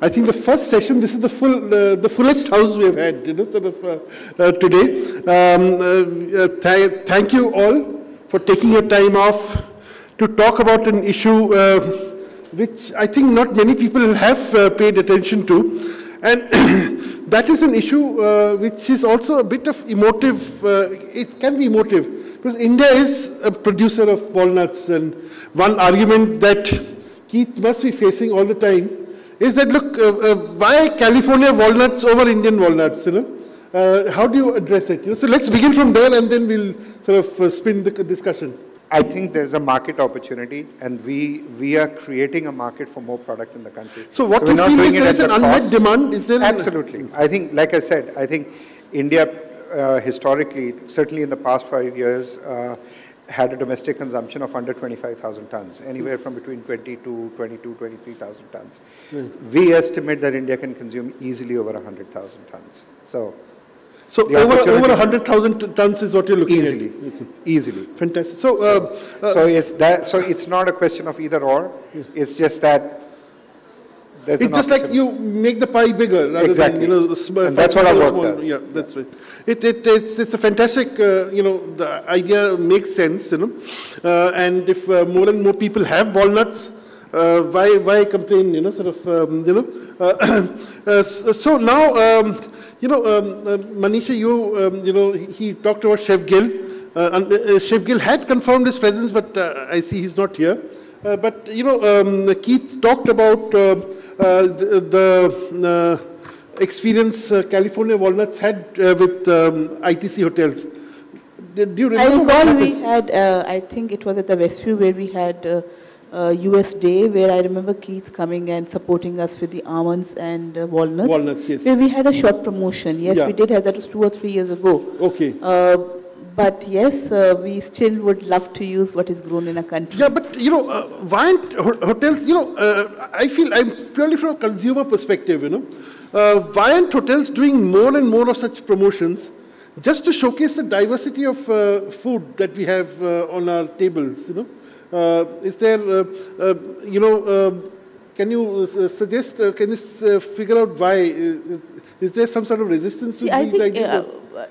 I think the first session, this is the fullest house we have had, today. Thank you all for taking your time off to talk about an issue which I think not many people have paid attention to. And that is an issue which is also a bit of emotive, it can be emotive, because India is a producer of walnuts, and one argument that Keith must be facing all the time is that, look, why California walnuts over Indian walnuts, How do you address it? So let's begin from there and then we'll sort of spin the discussion. I think there's a market opportunity, and we are creating a market for more product in the country. So what you feel is there is an unmet demand? Is there? Absolutely. I think, like I said, I think India historically, certainly in the past 5 years, had a domestic consumption of under 25,000 tons, anywhere from between 23,000 tons. We estimate that India can consume easily over 100,000 tons. So over 100,000 tons is what you're looking at? Easily. Fantastic. So it's not a question of either or. It's just that there's it's just like you make the pie bigger rather than, and that's what our work does. Yeah, that's right. It's a fantastic, the idea makes sense, and if more and more people have walnuts, why complain, so now, Manisha, he talked about Chef Gill. Chef Gill had confirmed his presence, but I see he's not here. But Keith talked about the experience California Walnuts had with ITC hotels. Do you remember? I recall we had, I think it was at the Westview where we had US Day, where I remember Keith coming and supporting us with the almonds and walnuts. Walnuts, yes. Where we had a short promotion. Yes, yeah. We did have that. Was 2 or 3 years ago. Okay. But yes, we still would love to use what is grown in a country. Yeah, but why aren't hotels, I feel, I'm purely from a consumer perspective, why aren't hotels doing more and more of such promotions just to showcase the diversity of food that we have on our tables, Is there, can you suggest, can you figure out why? Is there some sort of resistance to these ideas?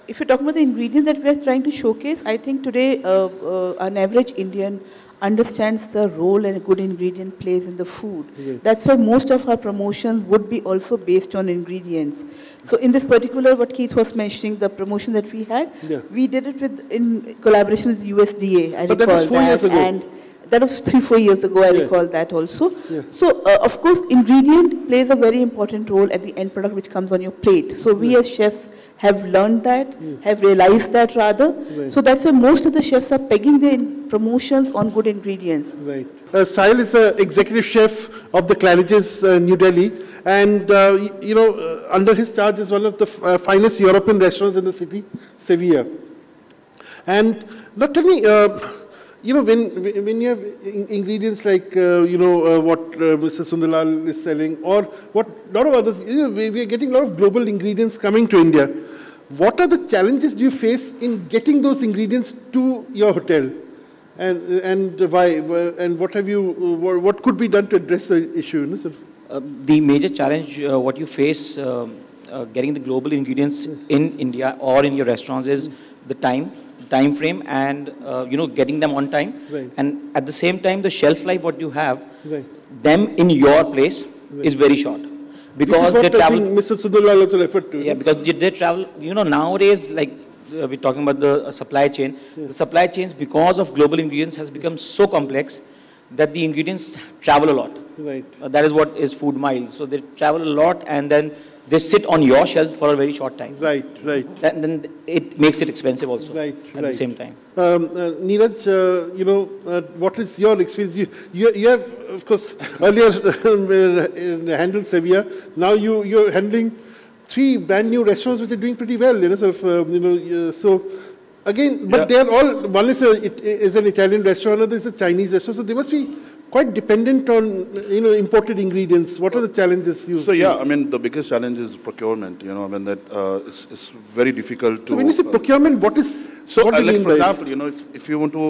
If you're talking about the ingredients that we're trying to showcase, I think today an average Indian understands the role and a good ingredient plays in the food. Okay. That's why most of our promotions would be also based on ingredients. So in this particular, what Keith was mentioning, the promotion that we had, we did it in collaboration with USDA. I recall that was 4 years ago. And that was 3-4 years ago, I recall that also. Yeah. So, of course, ingredient plays a very important role at the end product which comes on your plate. So we as chefs have learned that, have realized that rather. Right. So that's why most of the chefs are pegging their promotions on good ingredients. Right. Sahil is the executive chef of the Claridges, New Delhi. And, under his charge is one of the finest European restaurants in the city, Sevilla. And now tell me, when you have ingredients like, what Mr. Sunderlal is selling, or what a lot of others, we are getting a lot of global ingredients coming to India. What are the challenges do you face in getting those ingredients to your hotel? And why? And what could be done to address the issue? The major challenge, what you face getting the global ingredients in India or in your restaurants is the time frame and getting them on time. Right. And at the same time, the shelf life what you have, them in your place is very short. Because they travel. I think Mr. Sunderlal also referred to. Yeah, because they travel, nowadays, like we're talking about the supply chain. The supply chains, because of global ingredients, has become so complex that the ingredients travel a lot. Right. That is what is food miles. So they travel a lot and then they sit on your shelf for a very short time. Right. And then it makes it expensive also at the same time. Neeraj, what is your experience? You have, of course, earlier handled Sevilla. Now you're handling 3 brand new restaurants which are doing pretty well. So again, but they are all, one is an Italian restaurant, another is a Chinese restaurant. So they must be quite dependent on, imported ingredients. What are the challenges you So, the biggest challenge is procurement, that it's very difficult to... So when you say procurement, what is So, What do you like mean for by example, you know, if you want to,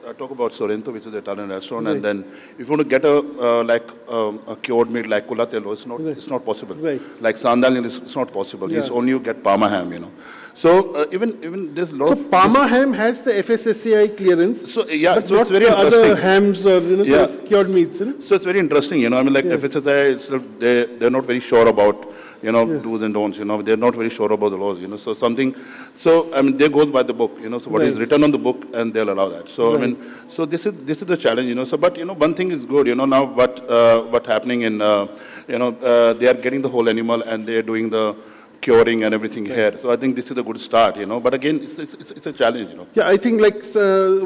I talk about Sorrento, which is an Italian restaurant, and then if you want to get a cured meat like culatello, it's not possible. Right. Like sandalin, it's not possible. It's only you get Parma ham, you know. So even there's a lot So Parma ham has the FSSAI clearance. So yeah, but so not it's very the interesting. other hams or sort of cured meats. You know? So it's very interesting, you know. I mean, like FSSAI itself, they're not very sure about, you know, do's and don'ts. You know, they're not very sure about the laws. You know, so I mean, they go by the book. You know, so what is written on the book, and they'll allow that. So I mean, so this is the challenge. You know, so but you know, one thing is good. You know, now what happening in you know, they are getting the whole animal and they are doing the curing and everything here. So I think this is a good start, you know. But again, it's a challenge, you know. Yeah, I think like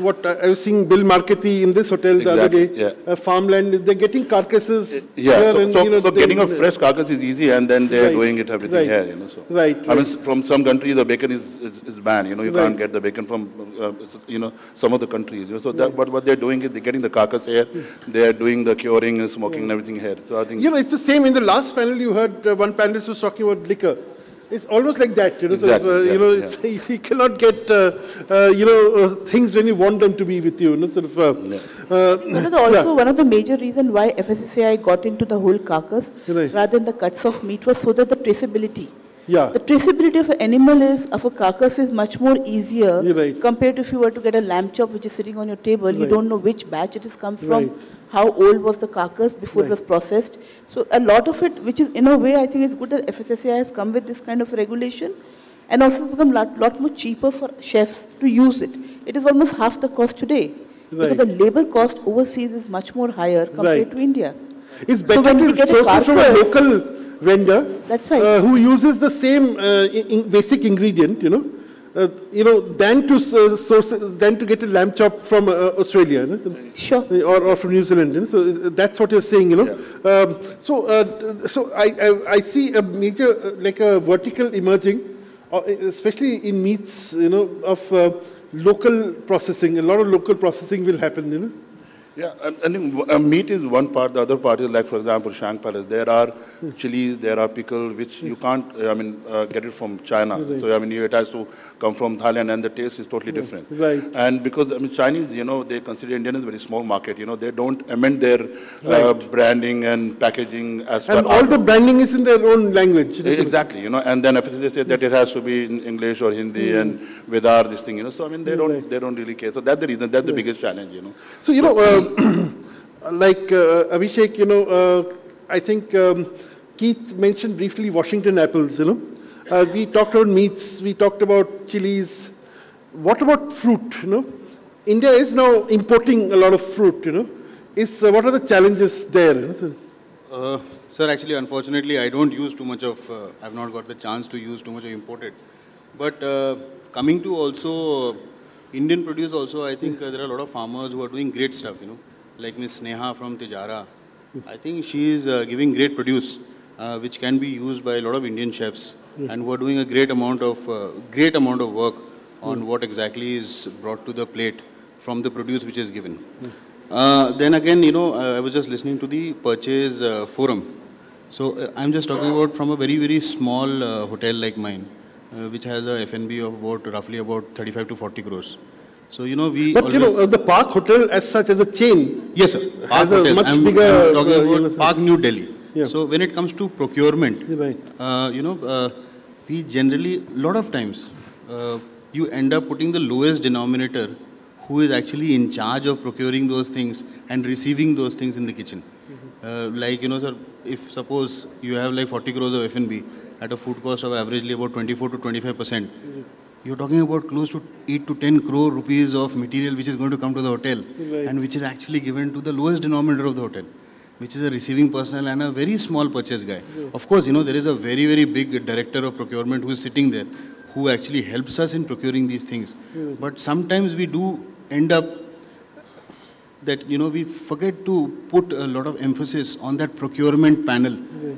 what I was seeing Bill Marketing in this hotel the other day, farmland, they're getting carcasses here. So getting a fresh carcass is easy, and then they're doing it everything here, you know. So I mean, from some countries the bacon is banned, you know. You can't get the bacon from you know, some of the countries. You know? So that what they're doing is they're getting the carcass here, they're doing the curing and smoking and everything here. So I think, you know, it's the same. In the last panel, you heard one panelist was talking about liquor. It's almost like that, you know. Exactly. So, you know, you cannot get, you know, things when you want them to be with you. You know, sort of. Also, one of the major reasons why FSSAI got into the whole carcass rather than the cuts of meat was so that the traceability. Yeah. The traceability of an animal of a carcass is much more easier compared to if you were to get a lamb chop which is sitting on your table. You don't know which batch it has come from. How old was the carcass before it was processed. So a lot of it, which is in a way, I think it's good that FSSAI has come with this kind of regulation, and also it's become a lot more cheaper for chefs to use it. It is almost half the cost today. Because the labor cost overseas is much more higher compared to India. It's better to source it from a local vendor who uses the same basic ingredient, you know, than to get a lamb chop from Australia, you know? Sure, or from New Zealand. You know? So that's what you're saying, you know. So I see a major like a vertical emerging, especially in meats, you know, of local processing. A lot of local processing will happen, you know. Yeah, I think meat is one part. The other part is like, for example, Shank Palace. There are chilies, there are pickles, which you can't, get it from China. So, I mean, it has to come from Thailand, and the taste is totally different. And because, I mean, Chinese, you know, they consider Indian as a very small market. You know, they don't amend their branding and packaging as and all the branding is in their own language. Exactly, you know, and then FSSAI said that it has to be in English or Hindi and Vidar, this thing, you know. So, I mean, they don't really care. So that's the reason, that's the biggest challenge, you know. So, you know, like Abhishek, you know, I think Keith mentioned briefly Washington apples, you know. We talked about meats, we talked about chilies. What about fruit, you know? India is now importing a lot of fruit, you know. What are the challenges there? You know? Sir, actually, unfortunately, I don't use too much of, I've not got the chance to use too much of imported. But coming to also Indian produce also, I think there are a lot of farmers who are doing great stuff, you know. Like Miss Sneha from Tijara. I think she is giving great produce, which can be used by a lot of Indian chefs, and who are doing a great amount of work on what exactly is brought to the plate from the produce which is given. Then again, you know, I was just listening to the purchase forum. So I'm just talking about from a very, very small hotel like mine, which has a F&B of roughly about 35 to 40 crores. So, you know, But, you know, the Park Hotel as such as a chain. Yes, sir. Park has a much bigger... I'm talking about Park New Delhi. So, when it comes to procurement, you know, we generally, a lot of times, you end up putting the lowest denominator who is actually in charge of procuring those things and receiving those things in the kitchen. Like, you know, sir, if suppose you have like 40 crores of F&B at a food cost of averagely about 24 to 25%, you're talking about close to 8 to 10 crore rupees of material which is going to come to the hotel and which is actually given to the lowest denominator of the hotel, which is a receiving personnel and a very small purchase guy. Of course, you know, there is a very, very big director of procurement who is sitting there, who actually helps us in procuring these things. But sometimes we do end up that, you know, we forget to put a lot of emphasis on that procurement panel,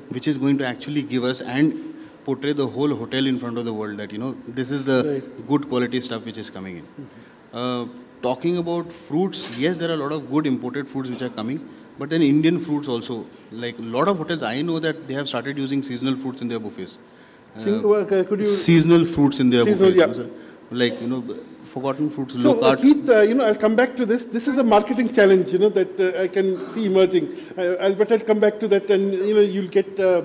which is going to actually give us and portray the whole hotel in front of the world that, you know, this is the good quality stuff which is coming in. Talking about fruits, yes, there are a lot of good imported fruits which are coming, but then Indian fruits also, like a lot of hotels, I know that they have started using seasonal fruits in their buffets. Could you... Seasonal fruits in their buffets. like, forgotten fruits, low carb. Keith, I'll come back to this. This is a marketing challenge, that I can see emerging. But I'll come back to that, and, you'll get a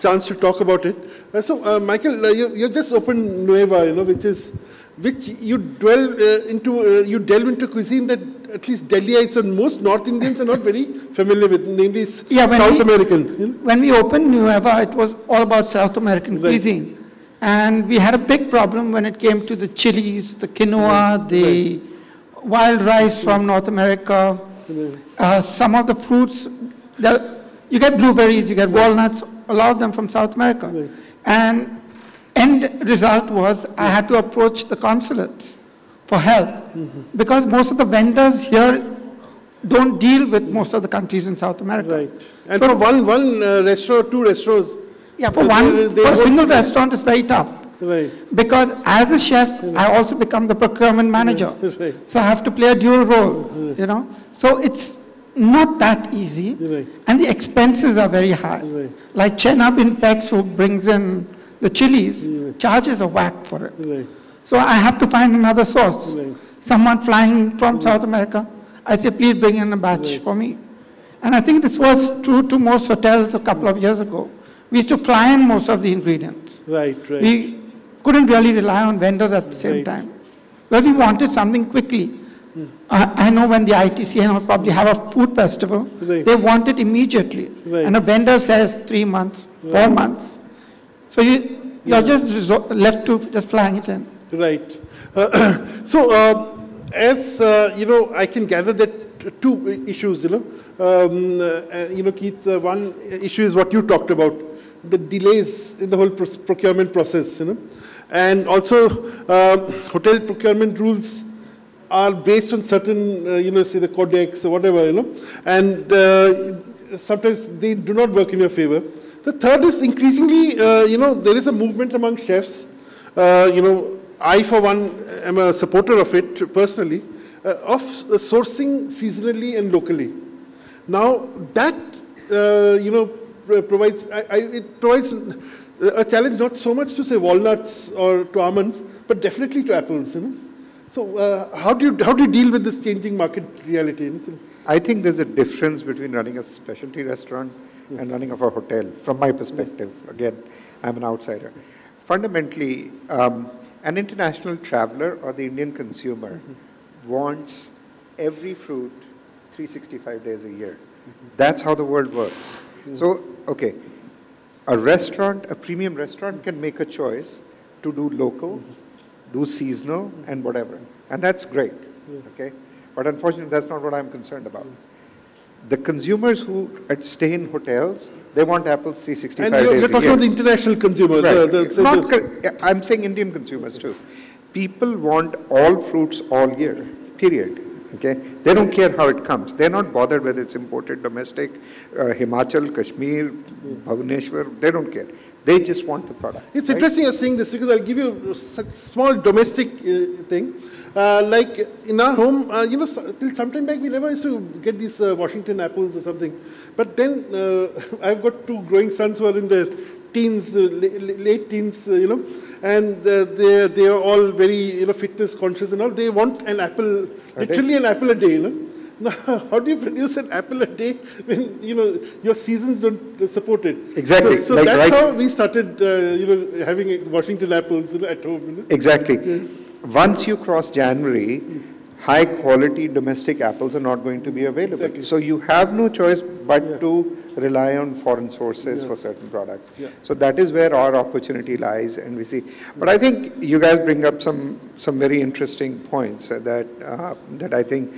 chance to talk about it. Michael, you just opened Nueva, which you delve into cuisine that at least Delhiites and most North Indians are not very familiar with, namely South American. When we opened Nueva, it was all about South American cuisine. And we had a big problem when it came to the chilies, the quinoa, the wild rice from North America, some of the fruits. You get blueberries, you get walnuts, a lot of them from South America. And end result was I had to approach the consulates for help because most of the vendors here don't deal with most of the countries in South America. Right. And so for one restaurant, two restaurants, for a single restaurant it's very tough. Right. Because as a chef, I also become the procurement manager. Right. So I have to play a dual role, So it's not that easy. Right. And the expenses are very high. Right. Like Chenab in Pex, who brings in the chilies, charges a whack for it. Right. So I have to find another source. Right. Someone flying from South America, I say, please bring in a batch for me. And I think this was true to most hotels a couple of years ago. We used to fly in most of the ingredients. Right. We couldn't really rely on vendors at the same time. But we wanted something quickly. I know when the ITCN will probably have a food festival, they want it immediately. And a vendor says 3 months, 4 months. So you're just left to just flying it in. Right. As I can gather that two issues, Keith, one issue is what you talked about, the delays in the whole procurement process, and also hotel procurement rules are based on certain, say the codex or whatever, and sometimes they do not work in your favor. The third is increasingly, there is a movement among chefs. I, for one, am a supporter of it personally, of sourcing seasonally and locally. Now, that, provides a challenge not so much to say walnuts or to almonds, but definitely to apples. So, how do you deal with this changing market reality? I think there's a difference between running a specialty restaurant and running of a hotel, from my perspective. Again, I'm an outsider. Fundamentally, an international traveler or the Indian consumer wants every fruit 365 days a year. That's how the world works. So, okay, a premium restaurant can make a choice to do local, do seasonal, and whatever. And that's great, okay? But unfortunately, that's not what I'm concerned about. The consumers who stay in hotels, they want apples 365 days a year. And you're talking about the international consumers. Right. I'm saying Indian consumers too. People want all fruits all year, period. Okay? They don't care how it comes. They're not bothered whether it's imported, domestic, Himachal, Kashmir, Bhubaneswar. They don't care. They just want the product. It's interesting you're saying this because I'll give you a small domestic thing. Like in our home, till some time back we never used to get these Washington apples or something. But then I've got two growing sons who are in their teens, late teens, and they are all very fitness conscious and all. They want an apple, literally an apple a day. Now, how do you produce an apple a day when your seasons don't support it? Exactly. So like that's how we started, having Washington apples at home. Exactly. Yeah. Once you cross January, high quality domestic apples are not going to be available. Exactly. So you have no choice but to rely on foreign sources for certain products. Yeah. So that is where our opportunity lies, and we see. But I think you guys bring up some very interesting points that I think,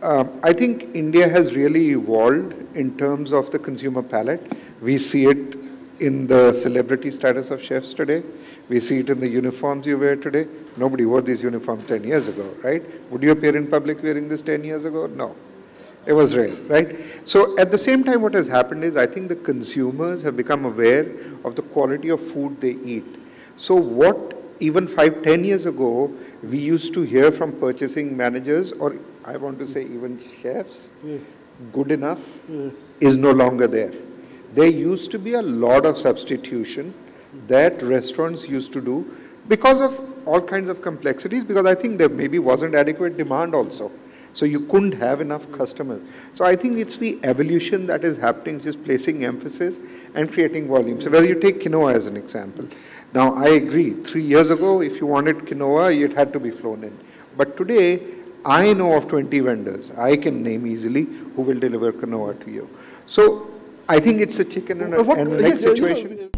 I think India has really evolved in terms of the consumer palate. We see it in the celebrity status of chefs today. We see it in the uniforms you wear today. Nobody wore these uniforms 10 years ago, right? Would you appear in public wearing this 10 years ago? No. It was rare, right? So at the same time, what has happened is I think the consumers have become aware of the quality of food they eat. So what even 5-10 years ago, we used to hear from purchasing managers, or I want to say even chefs, good enough, is no longer there. There used to be a lot of substitution that restaurants used to do because of all kinds of complexities, because I think there maybe wasn't adequate demand also. So you couldn't have enough customers. So I think it's the evolution that is happening, just placing emphasis and creating volume. So whether you take quinoa as an example. Now I agree, 3 years ago, if you wanted quinoa, it had to be flown in. But today, I know of 20 vendors, I can name easily, who will deliver quinoa to you. So I think it's a chicken and an egg situation.